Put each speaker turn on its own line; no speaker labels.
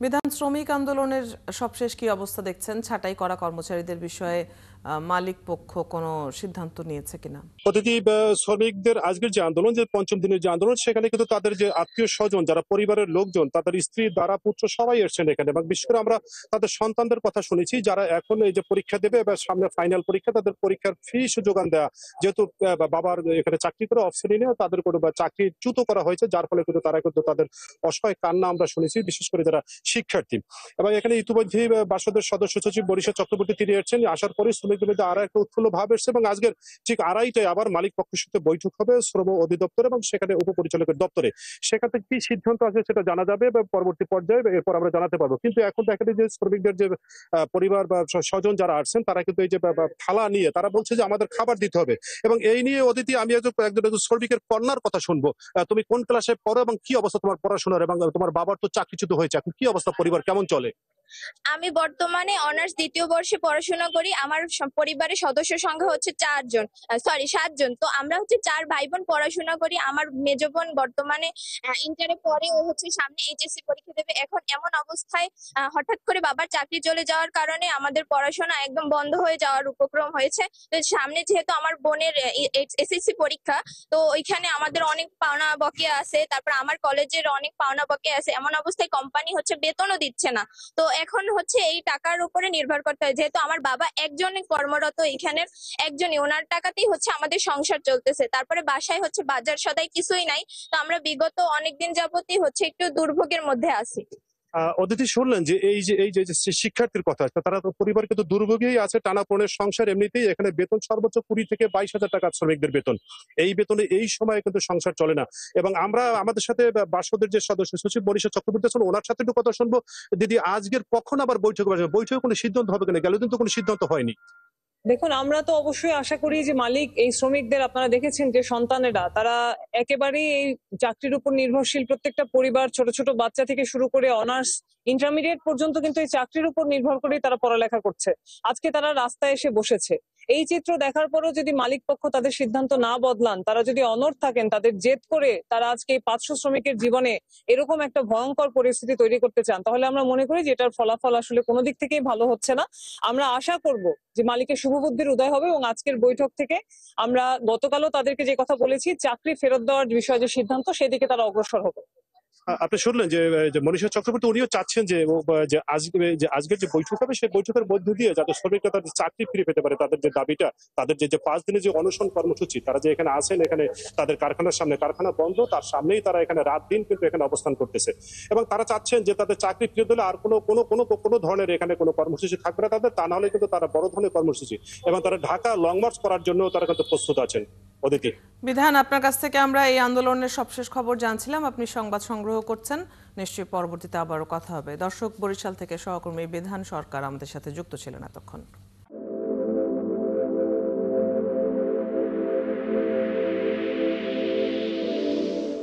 বিধান শ্রমিক আন্দোলনের সবশেষ কি অবস্থা দেখছেন? ছাঁটাই করা কর্মচারীদের বিষয়ে মালিক পক্ষ কোনো সিদ্ধান্ত নিয়েছে কিনা?
অতিথি শ্রমিকদের আজকের যে আন্দোলন, যে পঞ্চম দিনের যে আন্দোলন, সেখানে কিন্তু তাদের যে আত্মীয় স্বজন, যারা পরিবারের লোকজন, তাদের স্ত্রী, দ্বারা পুত্র সবাই এসছেন এখানে। এবং বিশেষ করে আমরা তাদের সন্তানদের কথা শুনেছি, যারা এখন এই যে পরীক্ষা দেবে বা সামনে ফাইনাল পরীক্ষা, তাদের পরীক্ষার ফিস যোগান দেওয়া। যেহেতু বাবার এখানে চাকরি করে অফিসে নিয়ে তাদের কোনো চাকরিচ্যুত করা হয়েছে, যার ফলে কিন্তু তারা কিন্তু তাদের অসহায় কান্না আমরা শুনেছি, বিশেষ করে যারা শিক্ষার্থী। এবং এখানে ইতিমধ্যেই বাসদের সদস্য সচিব বরিশা চক্রবর্তী তিনি এসেছেন। আসার পরে শ্রমিকদের মধ্যে আরো একটা উৎফুল্ল ভাব এসছে এবং আজকের ঠিক 2:30টায় আবার মালিক পক্ষের সাথে বৈঠক হবে শ্রম অধিদপ্তর এবং সেখানে উপপরিচালকের দপ্তরে। সেখান থেকে কি সিদ্ধান্ত আছে সেটা জানা যাবে বা পরবর্তী পর্যায়ে এরপর আমরা জানাতে পারবো। কিন্তু এখন দেখা যায় যে শ্রমিকদের যে পরিবার বা স্বজন যারা আসছেন, তারা কিন্তু এই যে থালা নিয়ে তারা বলছে যে আমাদের খাবার দিতে হবে। এবং এই নিয়ে অতিথি আমি একজন শ্রমিকের কন্যার কথা শুনবো। তুমি কোন ক্লাসে পড়ো এবং কি অবস্থা তোমার পড়াশোনার, এবং তোমার বাবার তো চাকরিচ্যুত হয়েছে, এখন কি অবস্থা, পরিবার কেমন চলে?
আমি বর্তমানে অনার্স দ্বিতীয় বর্ষে পড়াশোনা করি। আমার পরিবারের সদস্য সংখ্যা হচ্ছে 7 জন। তো আমরা হচ্ছে 4 ভাই বোন পড়াশোনা করি। আমার মেজ বোন বর্তমানে ইন্টারে পড়ে, ও হচ্ছে সামনে এইচএসসি পরীক্ষা দেবে। এখন এমন অবস্থায় হঠাৎ করে বাবার চাকরি চলে যাওয়ার কারণে আমাদের পড়াশোনা একদম বন্ধ হয়ে যাওয়ার উপক্রম হয়েছে। তো সামনে যেহেতু আমার বোনের এসএসসি পরীক্ষা, তো ওইখানে আমাদের অনেক পাওনা বকেয়া আছে, তারপর আমার কলেজের অনেক পাওনা বকেয়া আছে। এমন অবস্থায় কোম্পানি হচ্ছে বেতনও দিচ্ছে না। তো এখন হচ্ছে এই টাকার উপরে নির্ভর করতে হয়, যেহেতু আমার বাবা একজন কর্মরত, এখানে একজনই, ওনার টাকাতেই হচ্ছে আমাদের সংসার চলতেছে। তারপরে বাসায় হচ্ছে বাজার সদাই কিছুই নাই। তো আমরা বিগত অনেকদিন যাবতই হচ্ছে একটু দুর্ভোগের মধ্যে আছি।
অতিথি শুনলেন যে এই যে শিক্ষার্থীর কথা, তারা তো পরিবার কিন্তু দুর্ভোগেই আছে, টানাপোড়েনের সংসার। এমনিতেই এখানে বেতন সর্বোচ্চ 20 থেকে 22 হাজার টাকা শ্রমিকদের বেতন। এই বেতনে এই সময়ে কিন্তু সংসার চলে না। এবং আমরা আমাদের সাথে বাসদের যে সদস্য সচিব বরিশা চক্রবর্তী আছেন, ওনার সাথে একটু কথা শুনবো। দিদি, আজকের কখন আবার বৈঠক বসবে? বৈঠকে কোনো সিদ্ধান্ত হবে কিনা? গেল দিন তো কোনো সিদ্ধান্ত হয়নি।
দেখুন, আমরা তো অবশ্যই আশা করি যে মালিক এই শ্রমিকদের, আপনারা দেখেছেন যে সন্তানেরা তারা একেবারেই এই চাকরির উপর নির্ভরশীল। প্রত্যেকটা পরিবার, ছোট ছোট বাচ্চা থেকে শুরু করে অনার্স ইন্টারমিডিয়েট পর্যন্ত কিন্তু এই চাকরির উপর নির্ভর করেই তারা পড়ালেখা করছে। আজকে তারা রাস্তায় এসে বসেছে। এই চিত্র দেখার পরও যদি মালিক পক্ষ তাদের সিদ্ধান্ত না বদলান, তারা যদি অনড় থাকেন, তাদের জেদ করে তারা আজকে এই 500 শ্রমিকের জীবনে এরকম একটা ভয়ঙ্কর পরিস্থিতি তৈরি করতে চান, তাহলে আমরা মনে করি যে এটার ফলাফল আসলে কোনো দিক থেকেই ভালো হচ্ছে না। আমরা আশা করব যে মালিকের শুভবুদ্ধির উদয় হবে এবং আজকের বৈঠক থেকে আমরা গতকালও তাদেরকে যে কথা বলেছি, চাকরি ফেরত দেওয়ার বিষয়ে যে সিদ্ধান্ত, সেদিকে তারা অগ্রসর হবে।
আপনি শুনলেন যে মনীষা চক্রবর্তী উনিও চাচ্ছেন আজকের যে বৈঠক হবে, সেই বৈঠকের মধ্য দিয়ে যাতে শ্রমিকরা তাদের চাকরি ফিরে পেতে পারে, তাদের যে দাবিটা, তাদের যে 5 দিনের যে অনশন কর্মসূচি, তারা যে এখানে আছেন, এখানে তাদের কারখানার সামনে, কারখানা বন্ধ, তার সামনেই তারা এখানে রাত দিন কিন্তু এখানে অবস্থান করতেছে। এবং তারা চাচ্ছেন যে তাদের চাকরি ফিরে দিলে আর কোনো ধরনের এখানে কোনো কর্মসূচি থাকবে না তাদের, তা না হলে কিন্তু তারা বড় ধরনের কর্মসূচি, এবং তারা ঢাকা লং মার্চ করার জন্য তারা কিন্তু প্রস্তুত আছেন। অদিতি,
বিধান, আপনার কাছ থেকে আমরা এই আন্দোলনের সবশেষ খবর জানছিলাম। আপনি সংবাদ সংগ্রহ করছেন, নিশ্চয়ই পরবর্তীতে আবারও কথা হবে। দর্শক, বরিশাল থেকে সহকর্মী বিধান সরকার আমাদের সাথে যুক্ত ছিলেন এতক্ষণ।